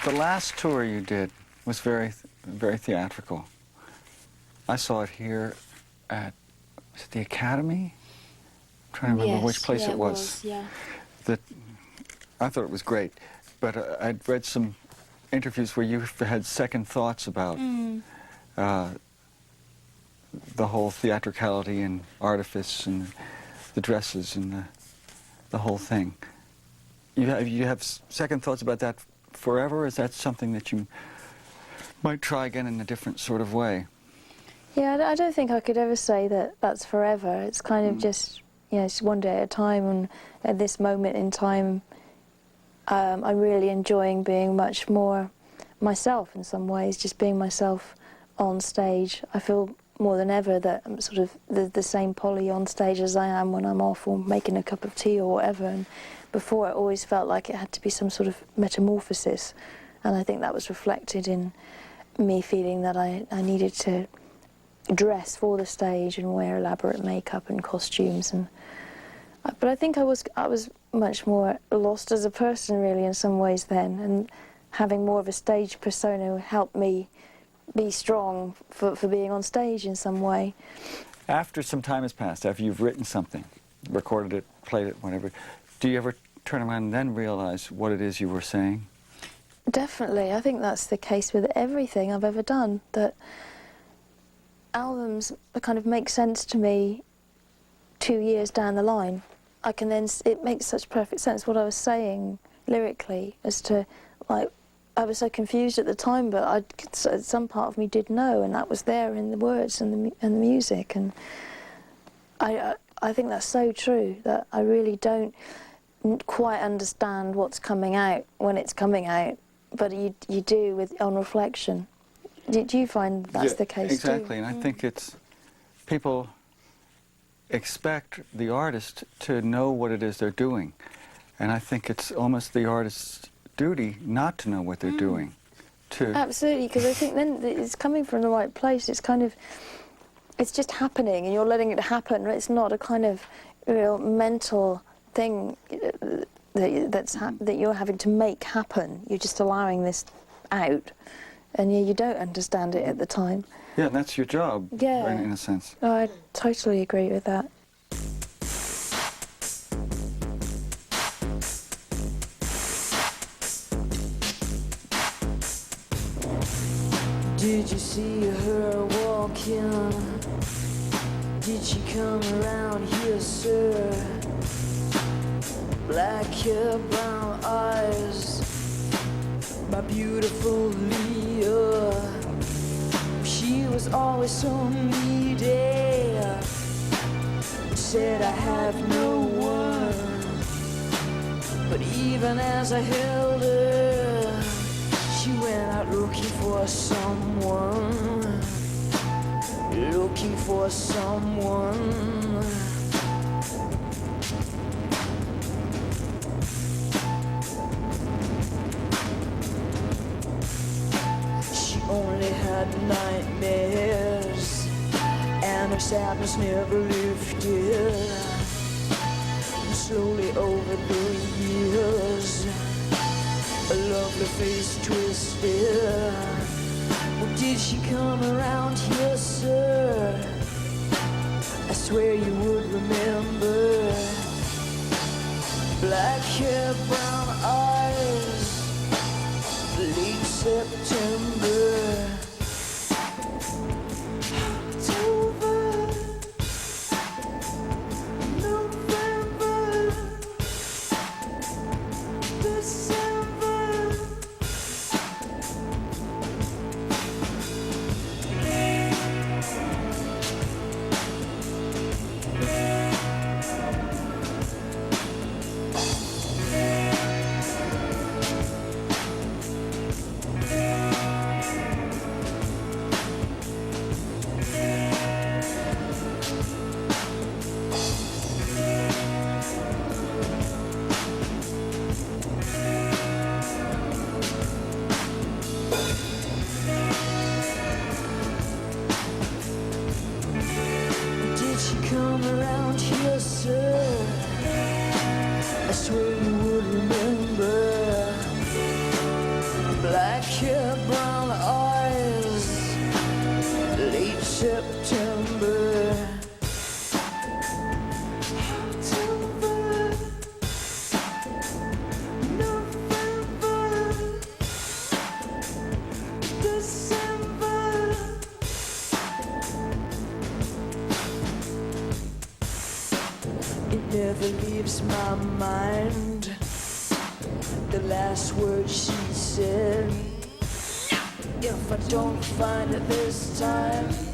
The last tour you did was very theatrical. I saw it here at, was it the Academy? I'm trying to remember which place it was. Yeah. I thought it was great, but I'd read some interviews where you had second thoughts about the whole theatricality and artifice and the dresses and the whole thing. You have second thoughts about that forever? Is that something that you might try again in a different sort of way? Yeah, I don't think I could ever say that that's forever. It's kind of just, you know, it's one day at a time, and at this moment in time, I'm really enjoying being much more myself in some ways, just being myself on stage. I feel more than ever that I'm sort of the same Polly on stage as I am when I'm off or making a cup of tea or whatever. And before, it always felt like it had to be some sort of metamorphosis, and I think that was reflected in me feeling that I needed to dress for the stage and wear elaborate makeup and costumes. And but I think I was much more lost as a person, really, in some ways then, and having more of a stage persona helped me be strong for being on stage in some way. After some time has passed, after you've written something, recorded it, played it, whatever, do you ever turn around and then realize what it is you were saying? Definitely. I think that's the case with everything I've ever done, that albums kind of make sense to me 2 years down the line. I can then, it makes such perfect sense what I was saying lyrically, as to, like, I was so confused at the time, but some part of me did know, and that was there in the words and the music. And I think that's so true, that I really don't quite understand what's coming out when it's coming out, but you do on reflection. Do you find that's the case exactly, too? And I think it's, people expect the artist to know what it is they're doing, and I think it's almost the artist's duty not to know what they're doing. Absolutely, because I think then it's coming from the right place. It's kind of, it's just happening, and you're letting it happen. It's not a kind of real mental thing that you're having to make happen. You're just allowing this out, and you don't understand it at the time. Yeah, that's your job, yeah, in a sense. Oh, I totally agree with that. Did you see her walking? Did she come around here, sir? Black hair, brown eyes, my beautiful Leah. She was always so needy, said I have no one. But even as I held her, she went out looking for someone, looking for someone. She only had nightmares, and her sadness never lifted. And slowly over the years, a lovely face twisted. Well, did she come around here, sir? I swear you would remember. Black hair, brown eyes, late September. October, November, December. dark-haired brown eyes. Late September. October, November, December. It never leaves my mind. The last word she said, if I don't find it this time,